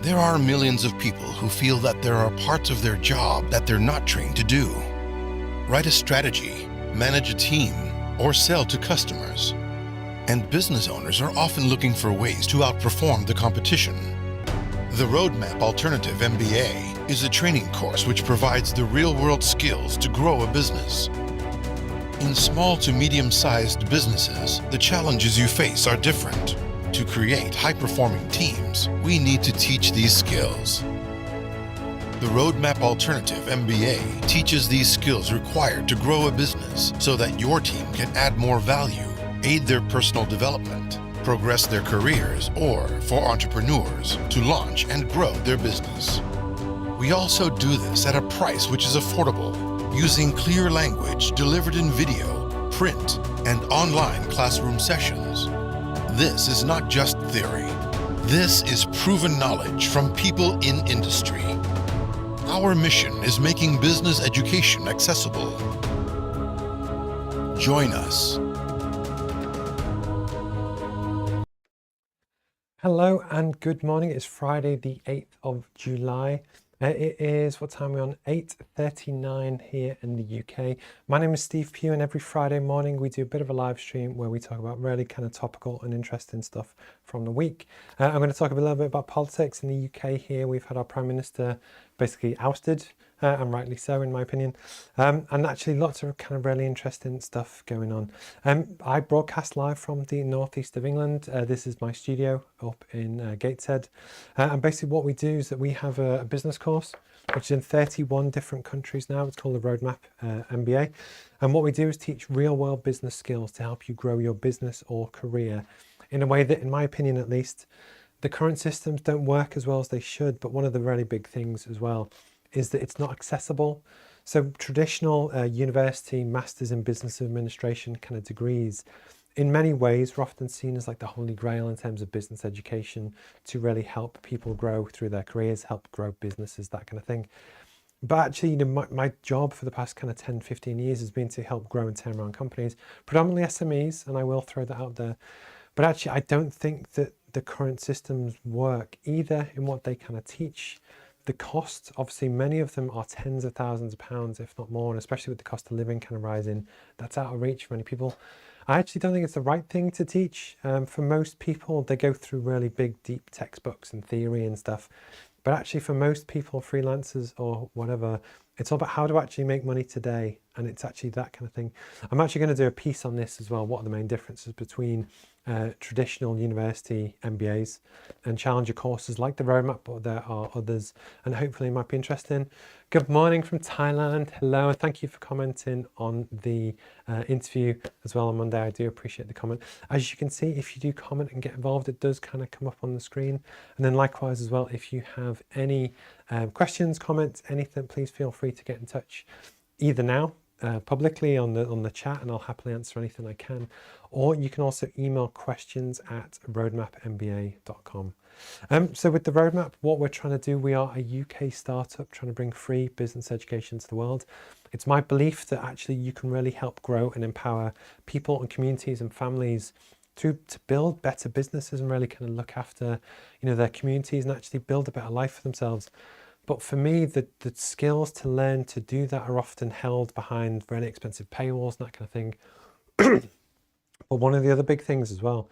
There are millions of people who feel that there are parts of their job that they're not trained to do. Write a strategy, manage a team, or sell to customers. And business owners are often looking for ways to outperform the competition. The Roadmap Alternative MBA is a training course which provides the real-world skills to grow a business. In small to medium-sized businesses, the challenges you face are different. To create high-performing teams, we need to teach these skills. The Roadmap Alternative MBA teaches these skills required to grow a business so that your team can add more value, aid their personal development, progress their careers, or for entrepreneurs to launch and grow their business. We also do this at a price which is affordable, using clear language delivered in video, print, and online classroom sessions. This is not just theory. This is proven knowledge from people in industry. Our mission is making business education accessible. Join us. Hello and good morning. It's Friday the 8th of July. It is, what time are we on? 8:39 here in the UK. My name is Steve Pugh, and every Friday morning we do a bit of a live stream where we talk about really kind of topical and interesting stuff from the week. I'm going to talk a little bit about politics in the UK here. We've had our Prime Minister basically ousted, and rightly so in my opinion, and actually lots of kind of really interesting stuff going on. I broadcast live from the northeast of England. This is my studio up in Gateshead, and basically what we do is that we have a business course which is in 31 different countries now. It's called the Roadmap MBA, and what we do is teach real world business skills to help you grow your business or career in a way that, in my opinion at least, the current systems don't work as well as they should. But one of the really big things as well is that it's not accessible. So traditional university masters in business administration kind of degrees, in many ways, are often seen as like the holy grail in terms of business education to really help people grow through their careers, help grow businesses, that kind of thing. But actually, my job for the past kind of 10, 15 years has been to help grow and turn around companies, predominantly SMEs, and I will throw that out there. But actually, I don't think that the current systems work either in what they kind of teach. The costs, obviously, many of them are tens of thousands of pounds, if not more, and especially with the cost of living kind of rising, that's out of reach for many people. I actually don't think it's the right thing to teach. For most people, they go through really big, deep textbooks and theory and stuff. But actually, for most people, freelancers or whatever, it's all about how to actually make money today. And it's actually that kind of thing. I'm actually going to do a piece on this as well. What are the main differences between traditional university MBAs and challenger courses like the Roadmap, but there are others, and hopefully it might be interesting. Good morning from Thailand. Hello, and thank you for commenting on the interview as well on Monday. I do appreciate the comment. As you can see, if you do comment and get involved, it does kind of come up on the screen. And then likewise as well, if you have any questions, comments, anything, please feel free to get in touch either now publicly on the chat, and I'll happily answer anything I can, or you can also email questions at roadmapmba.com. So with the Roadmap, what we're trying to do, we are a UK startup trying to bring free business education to the world. It's my belief that actually you can really help grow and empower people and communities and families to build better businesses and really kind of look after, their communities and actually build a better life for themselves. But for me, the skills to learn to do that are often held behind really expensive paywalls and that kind of thing. But one of the other big things as well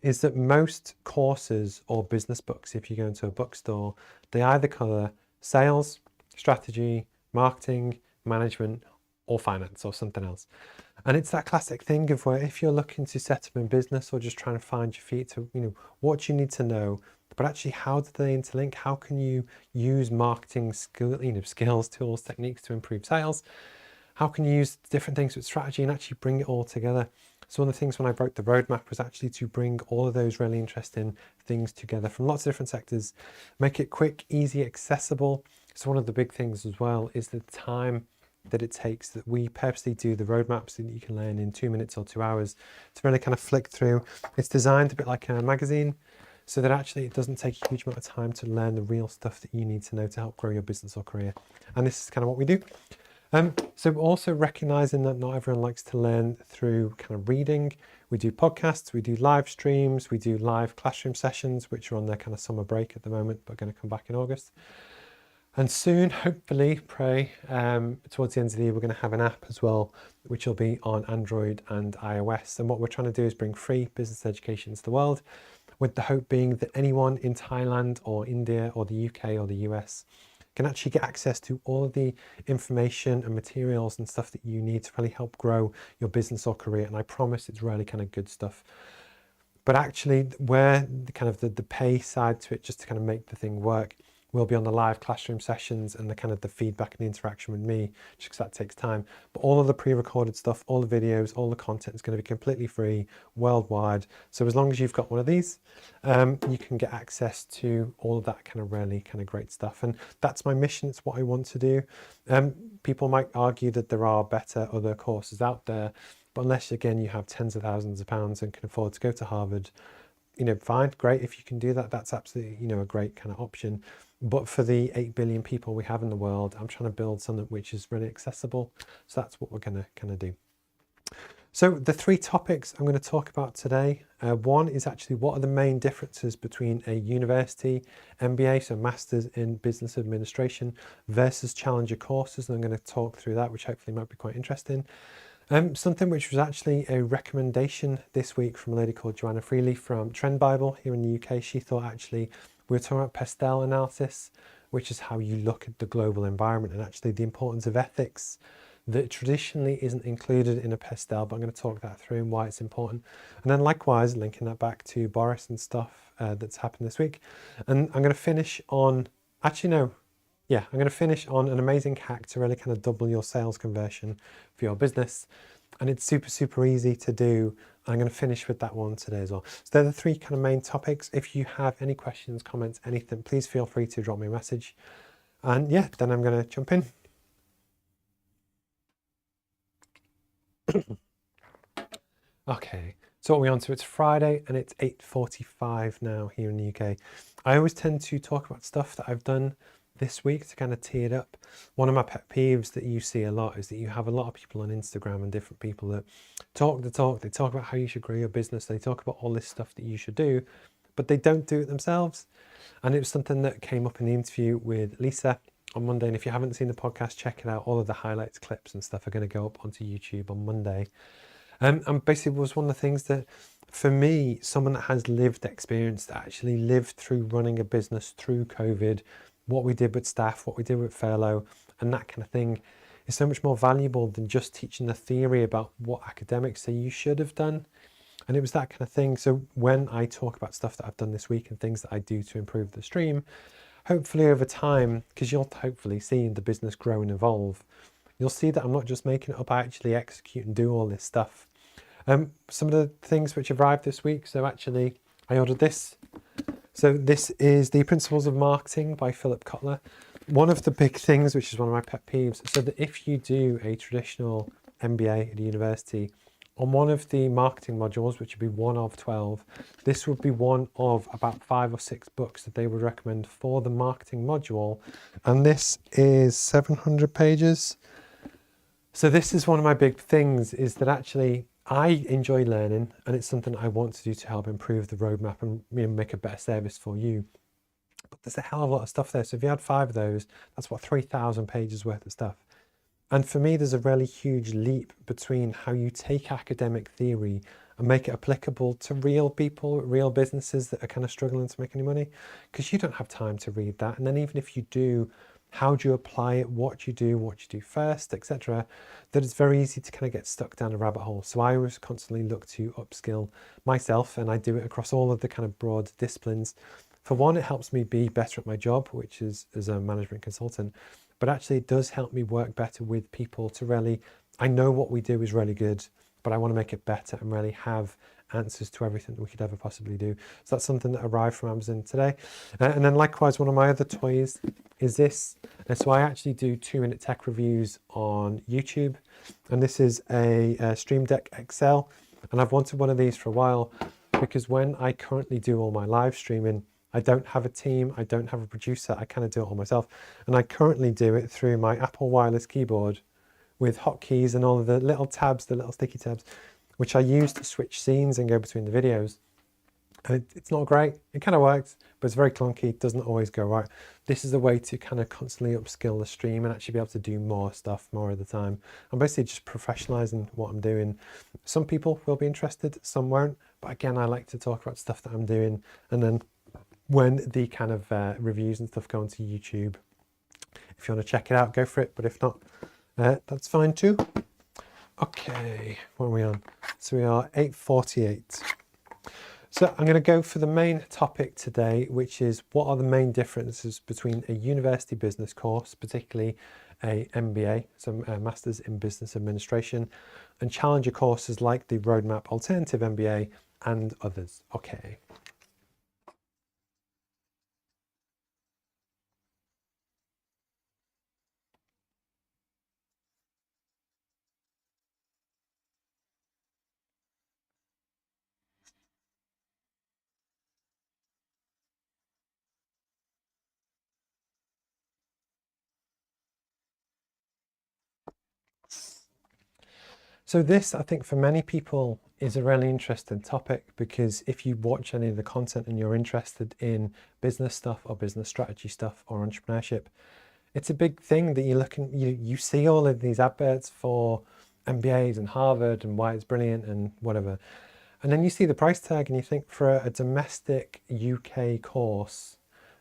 is that most courses or business books, if you go into a bookstore, they either cover sales, strategy, marketing, management, or finance or something else. And it's that classic thing of where if you're looking to set up in business or just trying to find your feet to, what you need to know, but actually how do they interlink? How can you use marketing skills, tools, techniques to improve sales? How can you use different things with strategy and actually bring it all together? So one of the things when I wrote the Roadmap was actually to bring all of those really interesting things together from lots of different sectors, make it quick, easy, accessible. So one of the big things as well is the time that it takes, that we purposely do the Roadmap so that you can learn in 2 minutes or 2 hours to really kind of flick through. It's designed a bit like a magazine, so that actually it doesn't take a huge amount of time to learn the real stuff that you need to know to help grow your business or career. And this is kind of what we do. So also recognizing that not everyone likes to learn through kind of reading. We do podcasts, we do live streams, we do live classroom sessions, which are on their kind of summer break at the moment, but going to come back in August. And soon, hopefully, pray, towards the end of the year, we're going to have an app as well, which will be on Android and iOS. And what we're trying to do is bring free business education to the world, with the hope being that anyone in Thailand or India or the UK or the US can actually get access to all of the information and materials and stuff that you need to really help grow your business or career. And I promise it's really kind of good stuff. But actually, where the kind of the pay side to it, just to kind of make the thing work, will be on the live classroom sessions and the kind of the feedback and the interaction with me, just because that takes time. But all of the pre-recorded stuff, all the videos, all the content is going to be completely free worldwide. So as long as you've got one of these, you can get access to all of that kind of really kind of great stuff. And that's my mission. It's what I want to do. People might argue that there are better other courses out there, but unless, again, you have tens of thousands of pounds and can afford to go to Harvard, fine, great. If you can do that, that's absolutely, a great kind of option. But for the 8 billion people we have in the world, I'm trying to build something which is really accessible. So that's what we're going to kind of do. So the 3 topics I'm going to talk about today, one is actually what are the main differences between a university MBA, so Masters in Business Administration, versus Challenger courses. And I'm going to talk through that, which hopefully might be quite interesting. Something which was actually a recommendation this week from a lady called Joanna Freely from Trend Bible here in the UK. She thought actually we were talking about Pastel Analysis, which is how you look at the global environment and actually the importance of ethics that traditionally isn't included in a Pastel, but I'm going to talk that through and why it's important. And then likewise, linking that back to Boris and stuff that's happened this week. And I'm going to finish on, I'm going to finish on an amazing hack to really kind of double your sales conversion for your business. And it's super, super easy to do. I'm going to finish with that one today as well. So they're the 3 kind of main topics. If you have any questions, comments, anything, please feel free to drop me a message. And yeah, then I'm going to jump in. Okay, so what are we on to? It's Friday and it's 8:45 now here in the UK. I always tend to talk about stuff that I've done this week to kind of tee it up. One of my pet peeves that you see a lot is that you have a lot of people on Instagram and different people that talk the talk. They talk about how you should grow your business. They talk about all this stuff that you should do, but they don't do it themselves. And it was something that came up in the interview with Lisa on Monday. And if you haven't seen the podcast, check it out. All of the highlights, clips and stuff are going to go up onto YouTube on Monday. And basically it was one of the things that, for me, someone that has lived experience, that actually lived through running a business through COVID, what we did with staff, what we did with furlough, and that kind of thing is so much more valuable than just teaching the theory about what academics say you should have done. And it was that kind of thing. So when I talk about stuff that I've done this week and things that I do to improve the stream, hopefully over time, because you'll hopefully see the business grow and evolve, you'll see that I'm not just making it up, I actually execute and do all this stuff. Some of the things which arrived this week, so actually I ordered this. So this is The Principles of Marketing by Philip Cutler. One of the big things, which is one of my pet peeves, so that if you do a traditional MBA at a university, on one of the marketing modules, which would be one of 12, this would be one of about 5 or 6 books that they would recommend for the marketing module. And this is 700 pages. So this is one of my big things, is that actually I enjoy learning, and it's something I want to do to help improve the roadmap and make a better service for you. But there's a hell of a lot of stuff there. So if you had 5 of those, that's what, 3,000 pages worth of stuff. And for me, there's a really huge leap between how you take academic theory and make it applicable to real people, real businesses that are kind of struggling to make any money, because you don't have time to read that. And then even if you do, how do you apply it, what you do first, etc., that it's very easy to kind of get stuck down a rabbit hole. So I always constantly look to upskill myself, and I do it across all of the kind of broad disciplines. For one, it helps me be better at my job, which is as a management consultant, but actually it does help me work better with people to really, I know what we do is really good, but I want to make it better and really have answers to everything that we could ever possibly do. So that's something that arrived from Amazon today. And then likewise, one of my other toys is this. And so I actually do 2-minute tech reviews on YouTube. And this is a Stream Deck XL. And I've wanted one of these for a while, because when I currently do all my live streaming, I don't have a team, I don't have a producer, I kind of do it all myself. And I currently do it through my Apple wireless keyboard with hotkeys and all of the little tabs, the little sticky tabs, which I use to switch scenes and go between the videos. And it's not great. It kind of works, but it's very clunky. It doesn't always go right. This is a way to kind of constantly upskill the stream and actually be able to do more stuff more of the time. I'm basically just professionalizing what I'm doing. Some people will be interested, some won't. But again, I like to talk about stuff that I'm doing. And then when the kind of reviews and stuff go onto YouTube, if you want to check it out, go for it. But if not, that's fine too. Okay, what are we on? So we are 8:48. So I'm going to go for the main topic today, which is what are the main differences between a university business course, particularly a MBA, so a Masters in Business Administration, and challenger courses like the Roadmap Alternative MBA and others. Okay. So this, I think for many people, is a really interesting topic, because if you watch any of the content and you're interested in business stuff or business strategy stuff or entrepreneurship, it's a big thing that you see all of these adverts for MBAs and Harvard and why it's brilliant and whatever. And then you see the price tag and you think for a domestic UK course,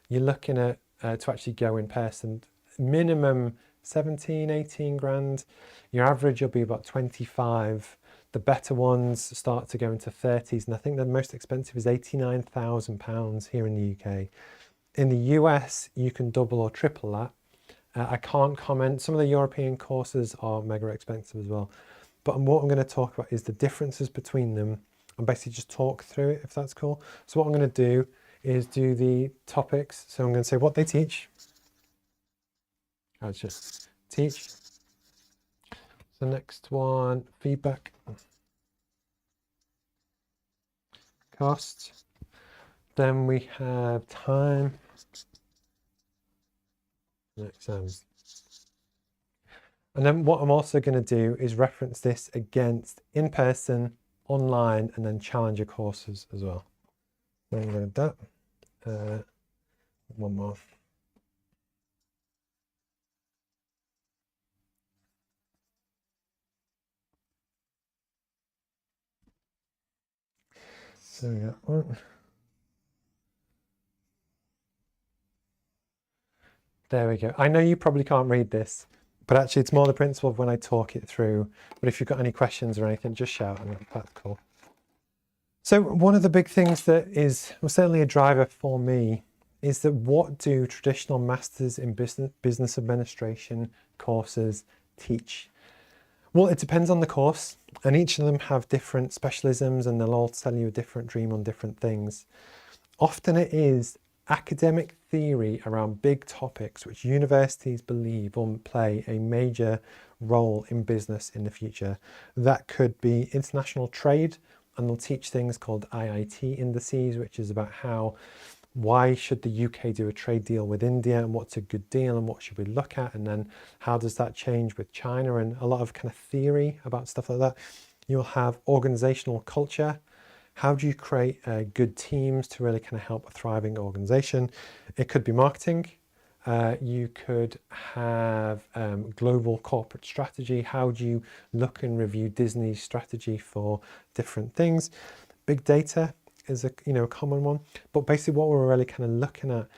you're looking at to actually go in person, minimum 17, 18 grand. Your average will be about 25. The better ones start to go into 30s. And I think the most expensive is £89,000 here in the UK. In the US, you can double or triple that. I can't comment. Some of the European courses are mega expensive as well. But what I'm going to talk about is the differences between them and basically just talk through it, if that's cool. So what I'm going to do is do the topics. So I'm going to say what they teach. I'll just teach. The next one, feedback. Cost. Then we have time. Exams. And then what I'm also going to do is reference this against in-person, online, and then challenger courses as well. I'm going to do that. One more. So we got one. There we go. I know you probably can't read this, but actually it's more the principle of when I talk it through. But if you've got any questions or anything, just shout and that's cool. So one of the big things that is certainly a driver for me is that what do traditional Masters in Business Administration courses teach? Well, it depends on the course, and each of them have different specialisms and they'll all tell you a different dream on different things. Often it is academic theory around big topics which universities believe will play a major role in business in the future. That could be international trade, and they'll teach things called IIT indices, which is about why should the UK do a trade deal with India and what's a good deal and what should we look at, and then how does that change with China, and a lot of kind of theory about stuff like that. You'll have organizational culture. How do you create good teams to really kind of help a thriving organization? It could be marketing. You could have global corporate strategy. How do you look and review Disney's strategy for different things? Big data is a common one. But basically what we're really kind of looking at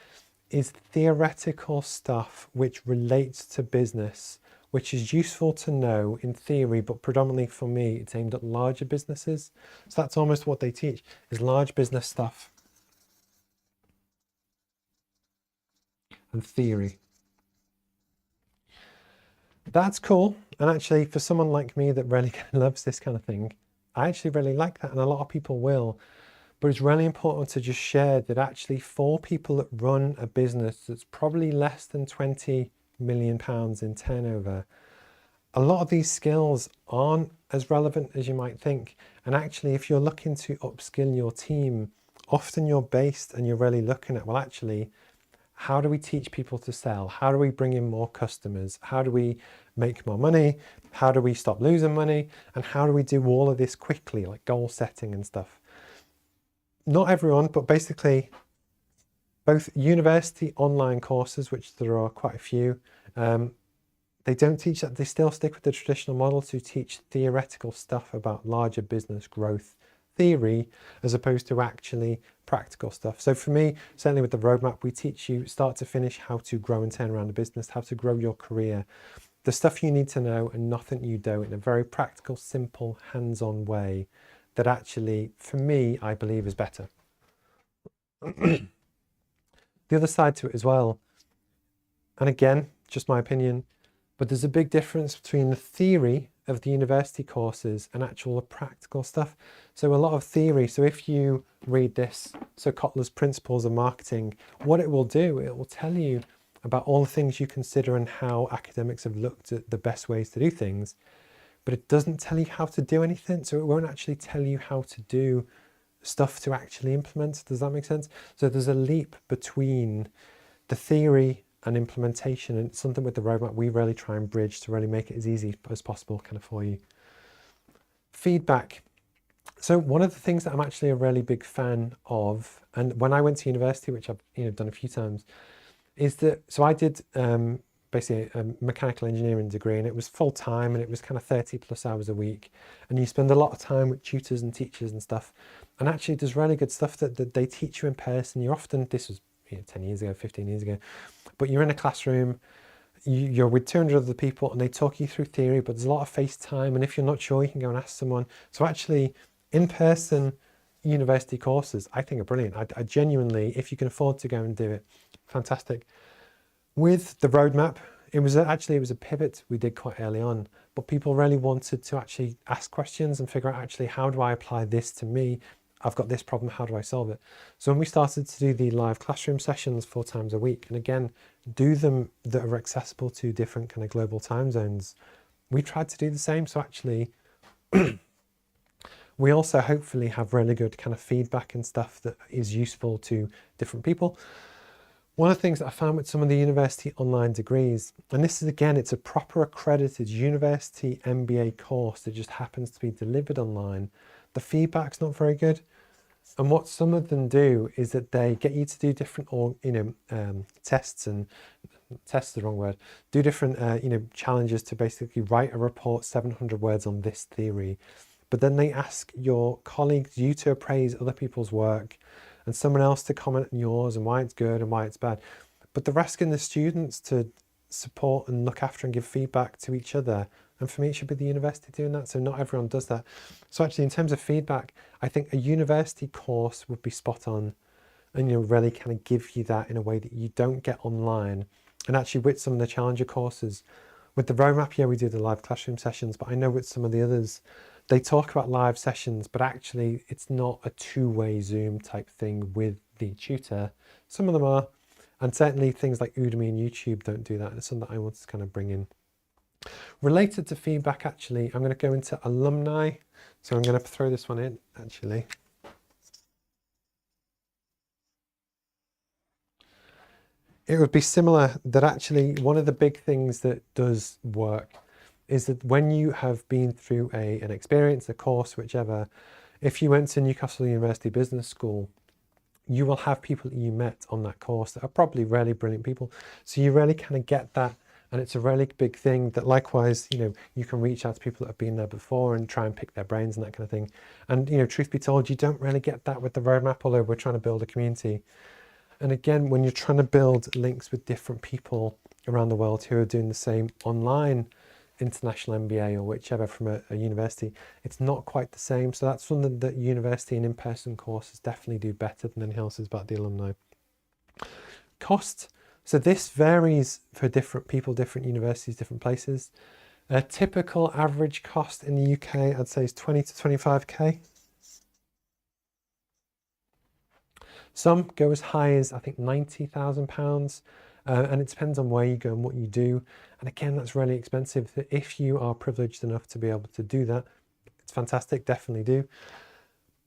is theoretical stuff which relates to business, which is useful to know in theory, but predominantly for me, it's aimed at larger businesses. So that's almost what they teach, is large business stuff and theory. That's cool. And actually, for someone like me that really loves this kind of thing, I actually really like that, and a lot of people will. But it's really important to just share that actually for people that run a business that's probably less than £20 million in turnover, a lot of these skills aren't as relevant as you might think. And actually, if you're looking to upskill your team, often you're based and you're really looking at, well, actually, how do we teach people to sell? How do we bring in more customers? How do we make more money? How do we stop losing money? And how do we do all of this quickly, like goal setting and stuff? Not everyone, but basically both university online courses, which there are quite a few, they don't teach that. They still stick with the traditional model to teach theoretical stuff about larger business growth theory as opposed to actually practical stuff. So for me, certainly with the roadmap, we teach you start to finish how to grow and turn around a business, how to grow your career, the stuff you need to know and nothing you don't, in a very practical, simple, hands-on way that actually, for me, I believe is better. The other side to it as well, and again, just my opinion, but there's a big difference between the theory of the university courses and actual practical stuff. So a lot of theory, so if you read this, so Cutler's Principles of Marketing, what it will do, it will tell you about all the things you consider and how academics have looked at the best ways to do things, but it doesn't tell you how to do anything. So it won't actually tell you how to do stuff to actually implement. Does that make sense? So there's a leap between the theory and implementation, and it's something with the roadmap we really try and bridge to really make it as easy as possible kind of for you. Feedback. So one of the things that I'm actually a really big fan of, and when I went to university, which I've done a few times, is that, so I did basically a mechanical engineering degree, and it was full time, and it was kind of 30 plus hours a week, and you spend a lot of time with tutors and teachers and stuff, and actually there's really good stuff that they teach you in person. You're often, this was 10 years ago, 15 years ago, but you're in a classroom, you're with 200 other people, and they talk you through theory, but there's a lot of FaceTime, and if you're not sure, you can go and ask someone. So actually, in-person university courses, I think are brilliant. I genuinely, if you can afford to go and do it, fantastic. With the roadmap, it was a pivot we did quite early on, but people really wanted to actually ask questions and figure out actually, how do I apply this to me? I've got this problem, how do I solve it? So when we started to do the live classroom sessions 4 times a week, and again, do them that are accessible to different kind of global time zones, we tried to do the same. So actually, we also hopefully have really good kind of feedback and stuff that is useful to different people. One of the things that I found with some of the university online degrees, and this is again, it's a proper accredited university MBA course that just happens to be delivered online, the feedback's not very good. And what some of them do is that they get you to do different, or tests, and tests is the wrong word, do different challenges to basically write a report 700 words on this theory. But then they ask your colleagues, you to appraise other people's work, and someone else to comment on yours and why it's good and why it's bad. But they're asking the students to support and look after and give feedback to each other. And for me, it should be the university doing that. So not everyone does that. So actually, in terms of feedback, I think a university course would be spot on, and really kind of give you that in a way that you don't get online. And actually with some of the challenger courses, with the roadmap, yeah, we do the live classroom sessions, but I know with some of the others, they talk about live sessions, but actually it's not a two-way Zoom type thing with the tutor. Some of them are, and certainly things like Udemy and YouTube don't do that. And it's something that I want to kind of bring in. Related to feedback, actually, I'm going to go into alumni. So I'm going to throw this one in, actually. It would be similar, that actually one of the big things that does work is that when you have been through an experience, a course, whichever, if you went to Newcastle University Business School, you will have people that you met on that course that are probably really brilliant people. So you really kind of get that. And it's a really big thing that likewise, you can reach out to people that have been there before and try and pick their brains and that kind of thing. And, truth be told, you don't really get that with the roadmap, although we're trying to build a community. And again, when you're trying to build links with different people around the world who are doing the same online international MBA or whichever from a university, it's not quite the same. So that's something that university and in-person courses definitely do better than anything else is about the alumni. Cost. So this varies for different people, different universities, different places. A typical average cost in the UK, I'd say, is 20 to 25k. Some go as high as, I think, £90,000. And it depends on where you go and what you do. And again, that's really expensive. If you are privileged enough to be able to do that, it's fantastic, definitely do.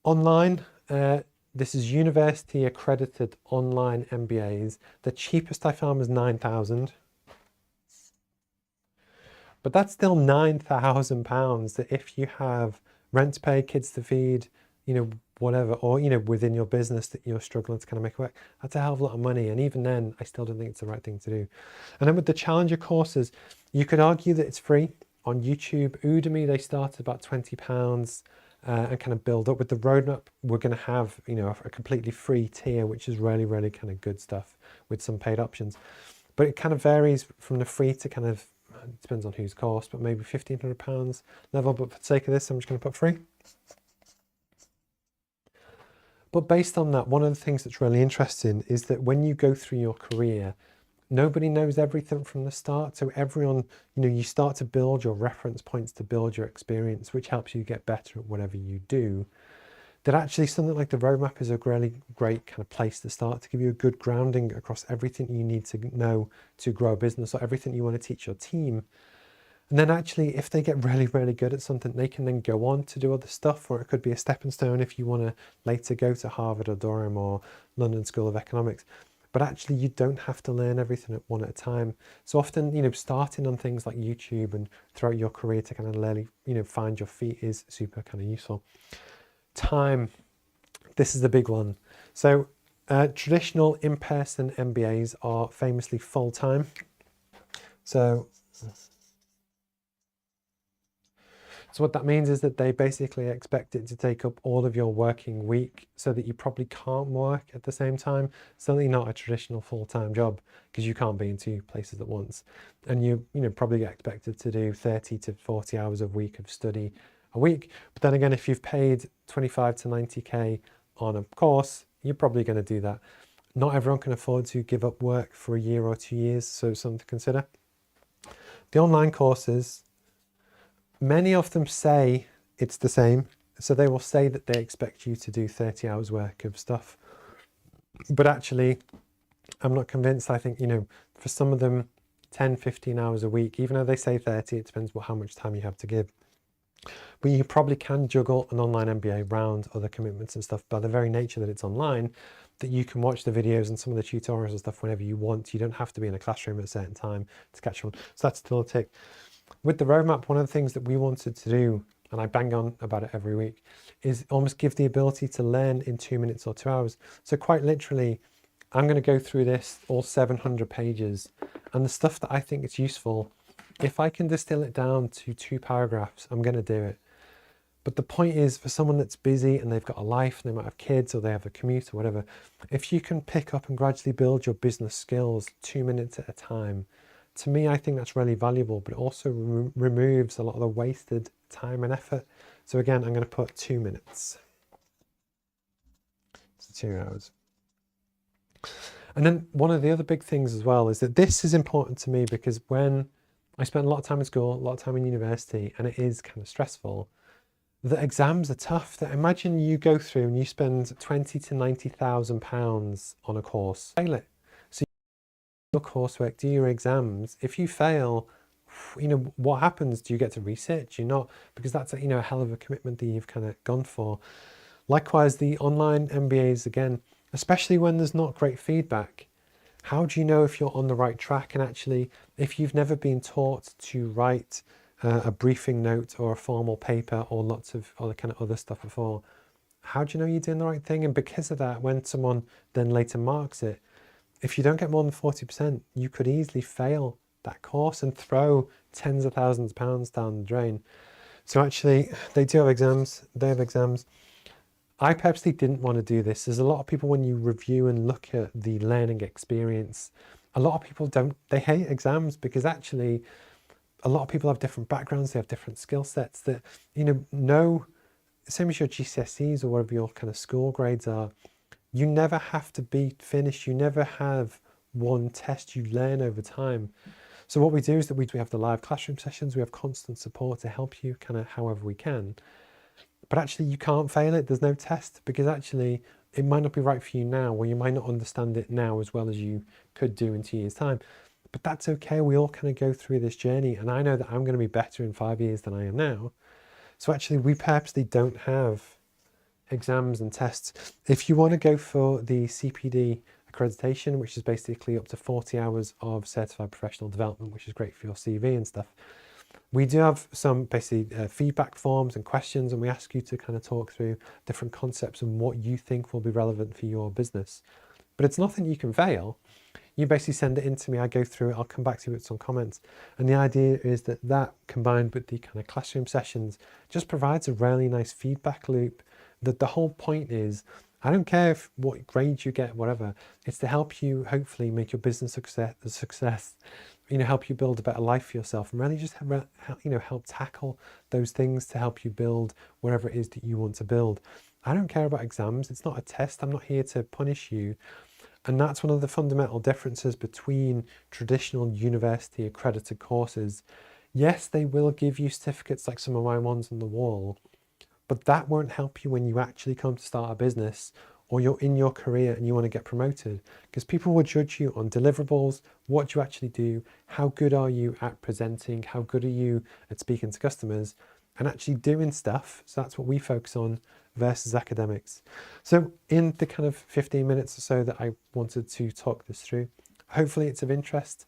Online, this is university accredited online MBAs. The cheapest I found was 9,000. But that's still £9,000 that if you have rent to pay, kids to feed, whatever, or, within your business that you're struggling to kind of make work, that's a hell of a lot of money. And even then, I still don't think it's the right thing to do. And then with the Challenger courses, you could argue that it's free on YouTube. Udemy, they start at about £20 and kind of build up. With the roadmap, we're going to have, a completely free tier, which is really, really kind of good stuff with some paid options. But it kind of varies from the free to kind of, it depends on whose course, but maybe £1,500 level. But for the sake of this, I'm just going to put free. But based on that, one of the things that's really interesting is that when you go through your career, nobody knows everything from the start. So everyone, you start to build your reference points to build your experience, which helps you get better at whatever you do. That actually something like the roadmap is a really great kind of place to start, to give you a good grounding across everything you need to know to grow a business, or everything you want to teach your team. And then actually, if they get really, really good at something, they can then go on to do other stuff, or it could be a stepping stone if you want to later go to Harvard or Durham or London School of Economics. But actually, you don't have to learn everything at one at a time. So often, starting on things like YouTube and throughout your career to kind of really, find your feet is super kind of useful. Time, this is the big one. So traditional in-person MBAs are famously full-time. So what that means is that they basically expect it to take up all of your working week, so that you probably can't work at the same time. Certainly not a traditional full-time job, because you can't be in two places at once. And you probably get expected to do 30 to 40 hours a week of study a week. But then again, if you've paid 25 to 90K on a course, you're probably going to do that. Not everyone can afford to give up work for a year or 2 years, so something to consider. The online courses, many of them say it's the same. So they will say that they expect you to do 30 hours work of stuff. But actually, I'm not convinced. I think, for some of them, 10, 15 hours a week, even though they say 30, it depends how much time you have to give. But you probably can juggle an online MBA around other commitments and stuff by the very nature that it's online, that you can watch the videos and some of the tutorials and stuff whenever you want. You don't have to be in a classroom at a certain time to catch one. So that's still a tick. With the roadmap, one of the things that we wanted to do, and I bang on about it every week, is almost give the ability to learn in 2 minutes or 2 hours. So quite literally, I'm going to go through this, all 700 pages, and the stuff that I think is useful, if I can distill it down to 2 paragraphs, I'm going to do it. But the point is, for someone that's busy and they've got a life, and they might have kids or they have a commute or whatever, if you can pick up and gradually build your business skills 2 minutes at a time, to me, I think that's really valuable, but it also removes a lot of the wasted time and effort. So again, I'm going to put 2 minutes. So 2 hours. And then one of the other big things as well is that this is important to me, because when I spent a lot of time in school, a lot of time in university, and it is kind of stressful, the exams are tough. That imagine you go through and you spend 20 to 90,000 pounds on a course, fail it. So your coursework, do your exams. If you fail, what happens? Do you get to resit? Do you not? Because that's a hell of a commitment that you've kind of gone for. Likewise, the online MBAs, again, especially when there's not great feedback, how do you know if you're on the right track? And actually, if you've never been taught to write a briefing note or a formal paper or lots of other stuff before, how do you know you're doing the right thing? And because of that, when someone then later marks it, if you don't get more than 40%, you could easily fail that course and throw tens of thousands of pounds down the drain. So actually, they do have exams. They have exams. I purposely didn't want to do this. There's a lot of people, when you review and look at the learning experience, a lot of people they hate exams, because actually a lot of people have different backgrounds, they have different skill sets that, same as your GCSEs or whatever your kind of school grades are, you never have to be finished. You never have one test. You learn over time. So what we do is that we have the live classroom sessions. We have constant support to help you kind of however we can. But actually you can't fail it. There's no test, because actually it might not be right for you now, or you might not understand it now as well as you could do in 2 years' time. But that's okay. We all kind of go through this journey, and I know that I'm going to be better in 5 years than I am now. So actually we purposely don't have exams and tests. If you want to go for the CPD accreditation, which is basically up to 40 hours of certified professional development, which is great for your CV and stuff, we do have some basically feedback forms and questions, and we ask you to kind of talk through different concepts and what you think will be relevant for your business. But it's nothing you can fail. You basically send it in to me, I go through it, I'll come back to you with some comments. And the idea is that that combined with the kind of classroom sessions just provides a really nice feedback loop. That the whole point is, I don't care if what grades you get, whatever, it's to help you hopefully make your business a success, help you build a better life for yourself, and really just help tackle those things to help you build whatever it is that you want to build. I don't care about exams. It's not a test. I'm not here to punish you. And that's one of the fundamental differences between traditional university accredited courses. Yes, they will give you certificates like some of my ones on the wall, but that won't help you when you actually come to start a business or you're in your career and you want to get promoted, because people will judge you on deliverables, what you actually do, how good are you at presenting, how good are you at speaking to customers and actually doing stuff. So that's what we focus on versus academics. So in the kind of 15 minutes or so that I wanted to talk this through, hopefully it's of interest.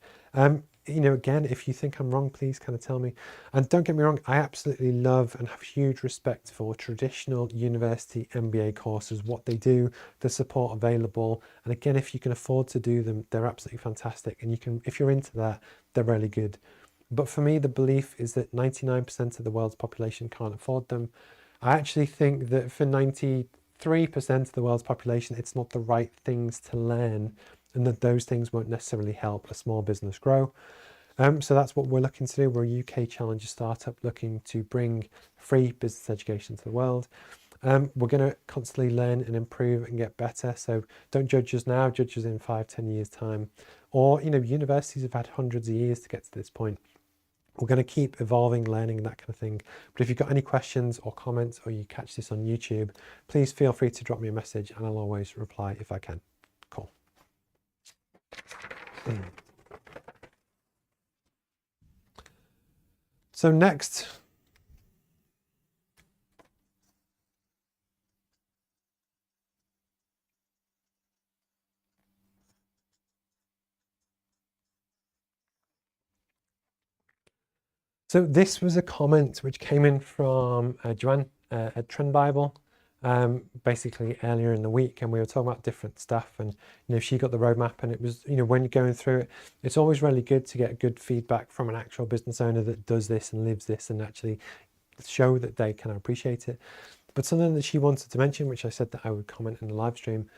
Again, if you think I'm wrong, please kind of tell me. And don't get me wrong, I absolutely love and have huge respect for traditional university MBA courses, what they do, the support available. And again, if you can afford to do them, they're absolutely fantastic. And you can, if you're into that, they're really good. But for me, the belief is that 99% of the world's population can't afford them. I actually think that for 93% of the world's population, it's not the right things to learn, and that those things won't necessarily help a small business grow. So that's what we're looking to do. We're a UK challenger startup looking to bring free business education to the world. We're going to constantly learn and improve and get better. So don't judge us now, judge us in 5-10 years time. Or, universities have had hundreds of years to get to this point. We're going to keep evolving, learning, that kind of thing. But if you've got any questions or comments, or you catch this on YouTube, please feel free to drop me a message and I'll always reply if I can. Cool. So next, so this was a comment which came in from Joanne at Trend Bible, basically earlier in the week, and we were talking about different stuff, and she got the roadmap, and it was when you're going through it, it's always really good to get good feedback from an actual business owner that does this and lives this and actually show that they kind of appreciate it. But something that she wanted to mention, which I said that I would comment in the live stream,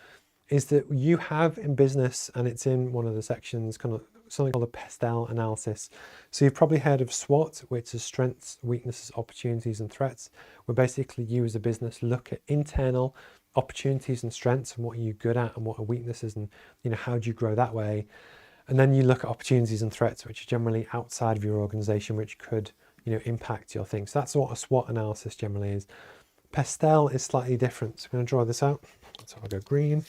is that you have in business, and it's in one of the sections, kind of something called a Pastel Analysis. So you've probably heard of SWOT, which is strengths, weaknesses, opportunities, and threats, where basically you as a business look at internal opportunities and strengths and what are you good at and what are weaknesses, and how do you grow that way. And then you look at opportunities and threats, which are generally outside of your organization, which could impact your things. So that's what a SWOT analysis generally is. Pastel is slightly different. So I'm going to draw this out. So I'll go green.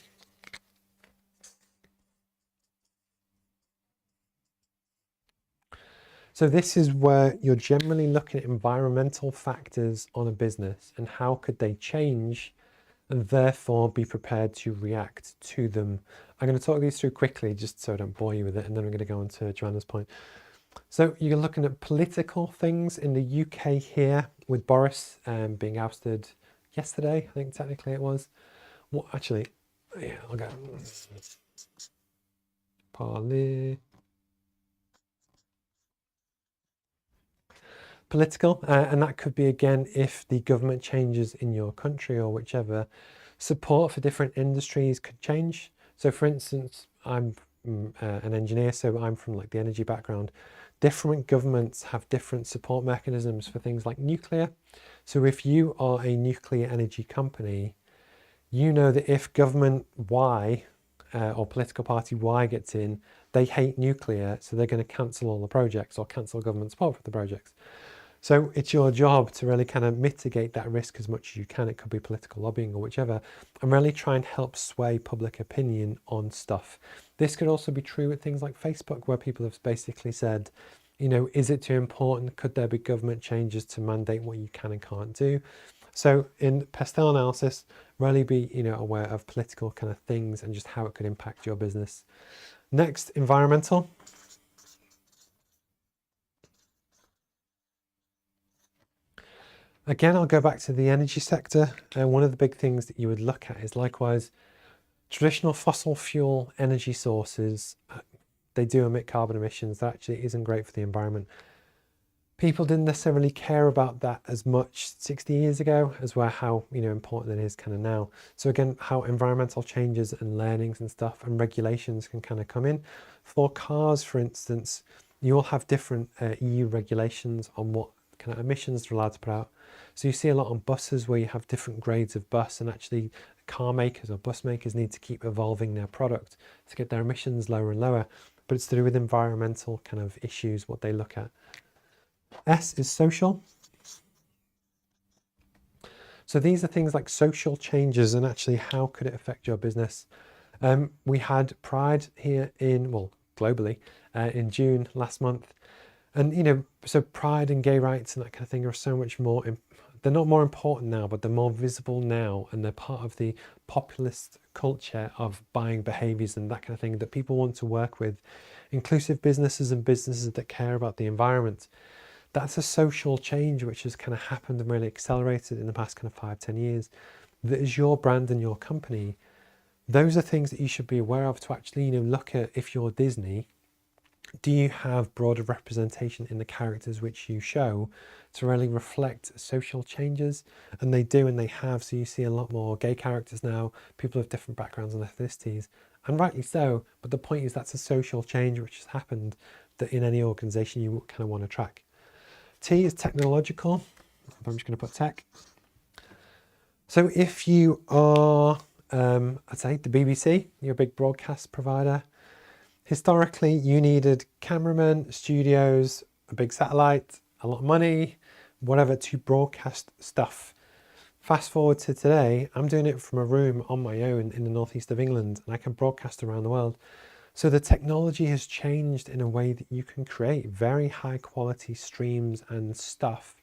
So this is where you're generally looking at environmental factors on a business and how could they change, and therefore be prepared to react to them. I'm going to talk these through quickly just so I don't bore you with it, and then I'm going to go on to Joanna's point. So you're looking at political things in the UK here with Boris being ousted yesterday, I think technically it was. Well, actually, yeah, I'll go. Political, and that could be again if the government changes in your country or whichever. Support for different industries could change. So for instance, I'm an engineer, so I'm from like the energy background. Different governments have different support mechanisms for things like nuclear. So if you are a nuclear energy company, you know that if government Y or political party Y gets in, they hate nuclear, so they're going to cancel all the projects or cancel government support for the projects. So it's your job to really kind of mitigate that risk as much as you can. It could be political lobbying or whichever, and really try and help sway public opinion on stuff. This could also be true with things like Facebook, where people have basically said, is it too important? Could there be government changes to mandate what you can and can't do? So in Pastel Analysis, really be aware of political kind of things and just how it could impact your business. Next, environmental. Again, I'll go back to the energy sector. One of the big things that you would look at is likewise traditional fossil fuel energy sources. They do emit carbon emissions. That actually isn't great for the environment. People didn't necessarily care about that as much 60 years ago as how important it is kind of now. So again, how environmental changes and learnings and stuff and regulations can kind of come in. For cars, for instance, you will have different EU regulations on what kind of emissions they're allowed to put out. So you see a lot on buses where you have different grades of bus, and actually car makers or bus makers need to keep evolving their product to get their emissions lower and lower. But it's to do with environmental kind of issues, what they look at. S is social. So these are things like social changes and actually how could it affect your business. We had Pride here globally in June last month. And, so pride and gay rights and that kind of thing are so much more, they're not more important now, but they're more visible now. And they're part of the populist culture of buying behaviors and that kind of thing that people want to work with. Inclusive businesses and businesses that care about the environment. That's a social change which has kind of happened and really accelerated in the past kind of 5-10 years. That is your brand and your company. Those are things that you should be aware of to actually, look at. If you're Disney, do you have broader representation in the characters which you show to really reflect social changes? And they do, and they have. So you see a lot more gay characters now, people of different backgrounds and ethnicities, and rightly so. But the point is that's a social change which has happened that in any organization you kind of want to track. T is technological. I'm just going to put tech. So if you are, I'd say the BBC, you're a big broadcast provider. Historically, you needed cameramen, studios, a big satellite, a lot of money, whatever, to broadcast stuff. Fast forward to today, I'm doing it from a room on my own in the northeast of England, and I can broadcast around the world. So the technology has changed in a way that you can create very high quality streams and stuff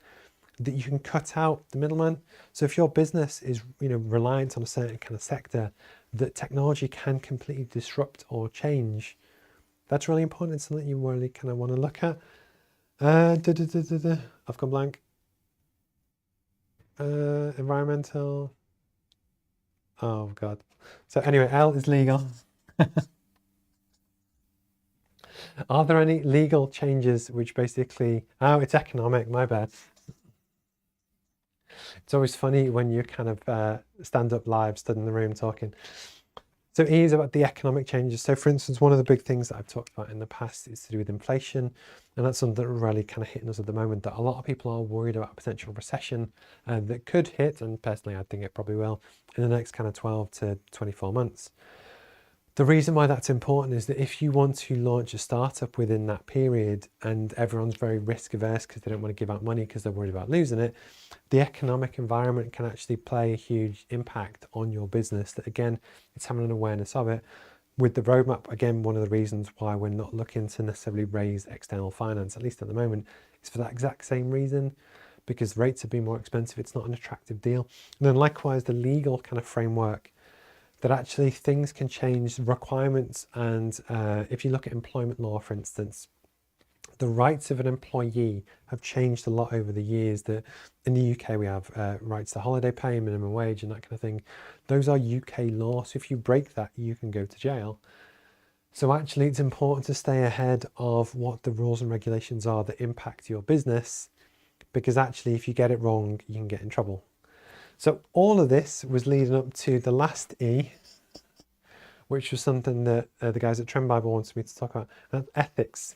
that you can cut out the middleman. So if your business is reliant on a certain kind of sector that technology can completely disrupt or change, that's really important. It's something you really kind of want to look at. I've gone blank. Environmental. Oh God. So anyway, L is legal. Are there any legal changes which basically, it's economic, my bad. It's always funny when you kind of stand up live, stood in the room talking. So E is about the economic changes. So for instance, one of the big things that I've talked about in the past is to do with inflation. And that's something that really kind of hitting us at the moment, that a lot of people are worried about a potential recession that could hit, and personally I think it probably will, in the next kind of 12 to 24 months. The reason why that's important is that if you want to launch a startup within that period and everyone's very risk averse because they don't want to give out money because they're worried about losing it, the economic environment can actually play a huge impact on your business. That again, it's having an awareness of it. With the roadmap, again, one of the reasons why we're not looking to necessarily raise external finance, at least at the moment, is for that exact same reason, because rates have been more expensive. It's not an attractive deal. And then likewise, the legal kind of framework, that actually things can change, requirements, and if you look at employment law, for instance, the rights of an employee have changed a lot over the years. That in the UK we have rights to holiday pay, minimum wage, and that kind of thing. Those are UK law, so if you break that, you can go to jail. So actually it's important to stay ahead of what the rules and regulations are that impact your business, because actually if you get it wrong, you can get in trouble. So all of this was leading up to the last E, which was something that the guys at Trend Bible wanted me to talk about, and that's ethics.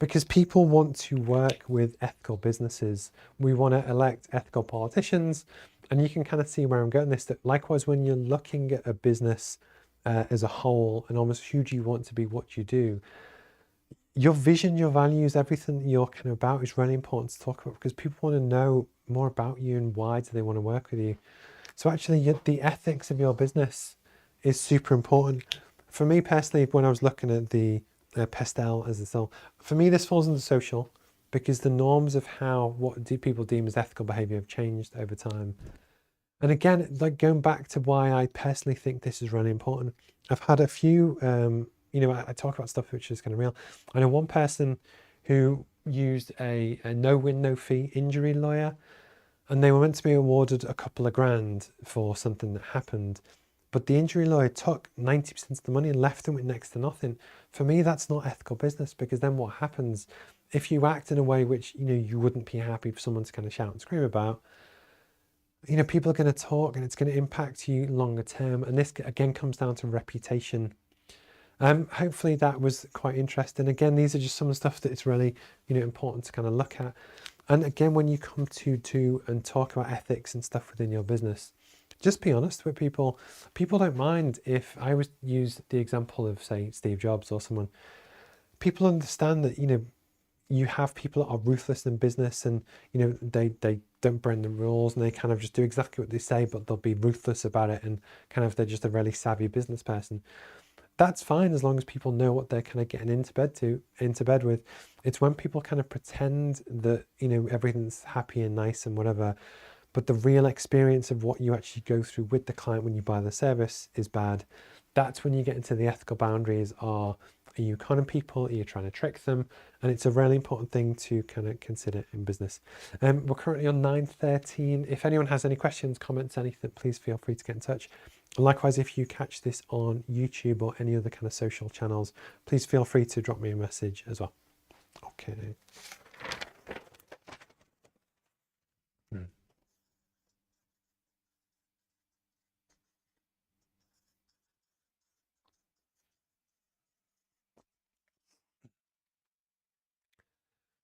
Because people want to work with ethical businesses. We want to elect ethical politicians, and you can kind of see where I'm going this, that likewise when you're looking at a business as a whole and almost who do you want to be, what you do, your vision, your values, everything that you're kind of about is really important to talk about, because people want to know more about you and why do they want to work with you. So actually the ethics of your business is super important. For me personally, when I was looking at the Pastel as a cell, for me this falls into social. because the norms of what do people deem as ethical behavior have changed over time. And again, like going back to why I personally think this is really important, I've had a few, I talk about stuff which is kind of real. I know one person who used a no-win, no-fee injury lawyer, and they were meant to be awarded a couple of grand for something that happened. But the injury lawyer took 90% of the money and left them with next to nothing. For me, that's not ethical business, because then what happens if you act in a way which, you wouldn't be happy for someone to kind of shout and scream about? People are going to talk, and it's going to impact you longer term. And this again comes down to reputation. Hopefully that was quite interesting. Again, these are just some of the stuff that it's really, important to kind of look at. And again, when you come to do and talk about ethics and stuff within your business, just be honest with people. People don't mind. If I was use the example of, say, Steve Jobs or someone, people understand that, you have people that are ruthless in business, and, they don't bend the rules, and they kind of just do exactly what they say, but they'll be ruthless about it, and kind of they're just a really savvy business person. That's fine, as long as people know what they're kind of getting into bed with. It's when people kind of pretend that, everything's happy and nice and whatever, but the real experience of what you actually go through with the client when you buy the service is bad. That's when you get into the ethical boundaries. Are you conning people? Are you trying to trick them? And it's a really important thing to kind of consider in business. We're currently on 9:13. If anyone has any questions, comments, anything, please feel free to get in touch. And likewise, if you catch this on YouTube or any other kind of social channels, please feel free to drop me a message as well. Okay.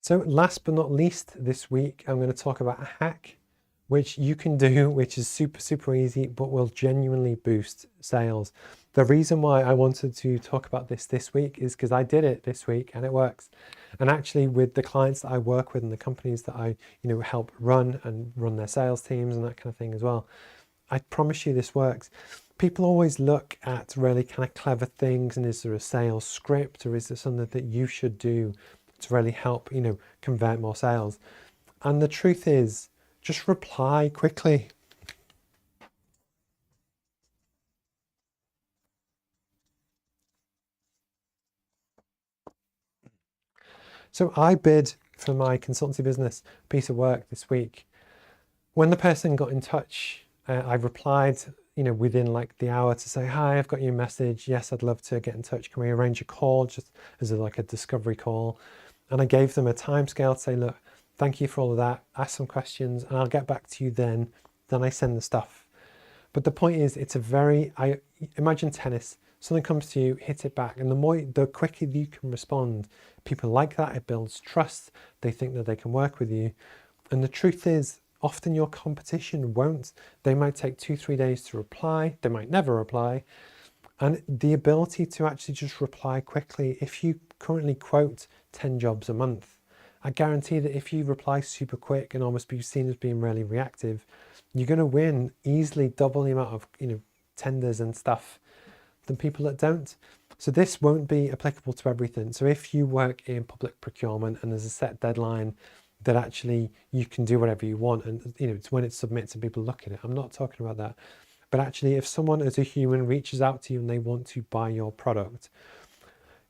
So last but not least, this week, I'm going to talk about a hack which you can do, which is super, super easy, but will genuinely boost sales. The reason why I wanted to talk about this week is because I did it this week and it works. And actually, with the clients that I work with and the companies that I, help run their sales teams and that kind of thing as well, I promise you this works. People always look at really kind of clever things, and is there a sales script, or is there something that you should do to really help, convert more sales? And the truth is, just reply quickly. So I bid for my consultancy business piece of work this week. When the person got in touch, I replied, within like the hour to say, hi, I've got your message. Yes, I'd love to get in touch. Can we arrange a call, just as like a discovery call? And I gave them a timescale to say, look, thank you for all of that. Ask some questions and I'll get back to you then. Then I send the stuff. But the point is, it's I imagine tennis. Something comes to you, hit it back. And the quicker you can respond, people like that. It builds trust. They think that they can work with you. And the truth is, often your competition won't. They might take 2-3 days to reply. They might never reply. And the ability to actually just reply quickly, if you currently quote 10 jobs a month, I guarantee that if you reply super quick and almost be seen as being really reactive, you're going to win easily double the amount of tenders and stuff than people that don't. So this won't be applicable to everything. So if you work in public procurement and there's a set deadline that actually you can do whatever you want, and it's when it's submitted and people look at it. I'm not talking about that. But actually, if someone as a human reaches out to you and they want to buy your product,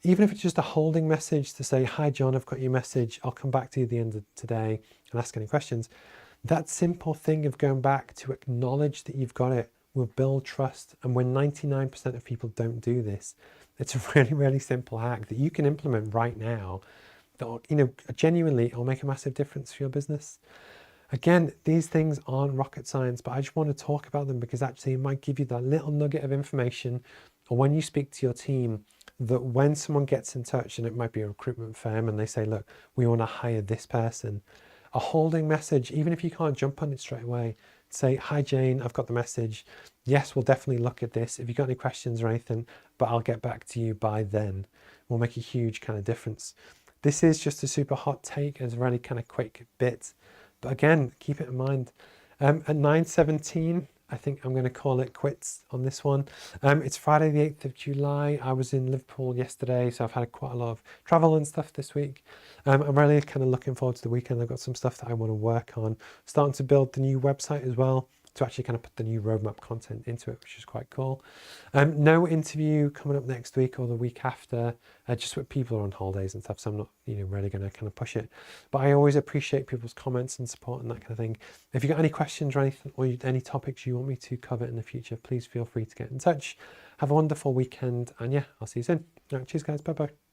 even if it's just a holding message to say, hi, John, I've got your message. I'll come back to you at the end of today and ask any questions. That simple thing of going back to acknowledge that you've got it will build trust. And when 99% of people don't do this, it's a really, really simple hack that you can implement right now that, genuinely it'll make a massive difference for your business. Again, these things aren't rocket science, but I just want to talk about them because actually it might give you that little nugget of information, or when you speak to your team, that when someone gets in touch, and it might be a recruitment firm, and they say, look, we want to hire this person, a holding message, even if you can't jump on it straight away, say, hi, Jane, I've got the message. Yes, we'll definitely look at this. If you've got any questions or anything, but I'll get back to you by then. Will make a huge kind of difference. This is just a super hot take. It's a really kind of quick bit. But again, keep it in mind. At 9:17, I think I'm going to call it quits on this one. It's Friday the 8th of July. I was in Liverpool yesterday, so I've had quite a lot of travel and stuff this week. I'm really kind of looking forward to the weekend. I've got some stuff that I want to work on. Starting to build the new website as well, to actually kind of put the new roadmap content into it, which is quite cool. No interview coming up next week or the week after, just with people are on holidays and stuff, so I'm not really going to kind of push it. But I always appreciate people's comments and support and that kind of thing. If you've got any questions or anything, or any topics you want me to cover in the future, please feel free to get in touch. Have a wonderful weekend, and yeah, I'll see you soon. All right, cheers guys, bye bye.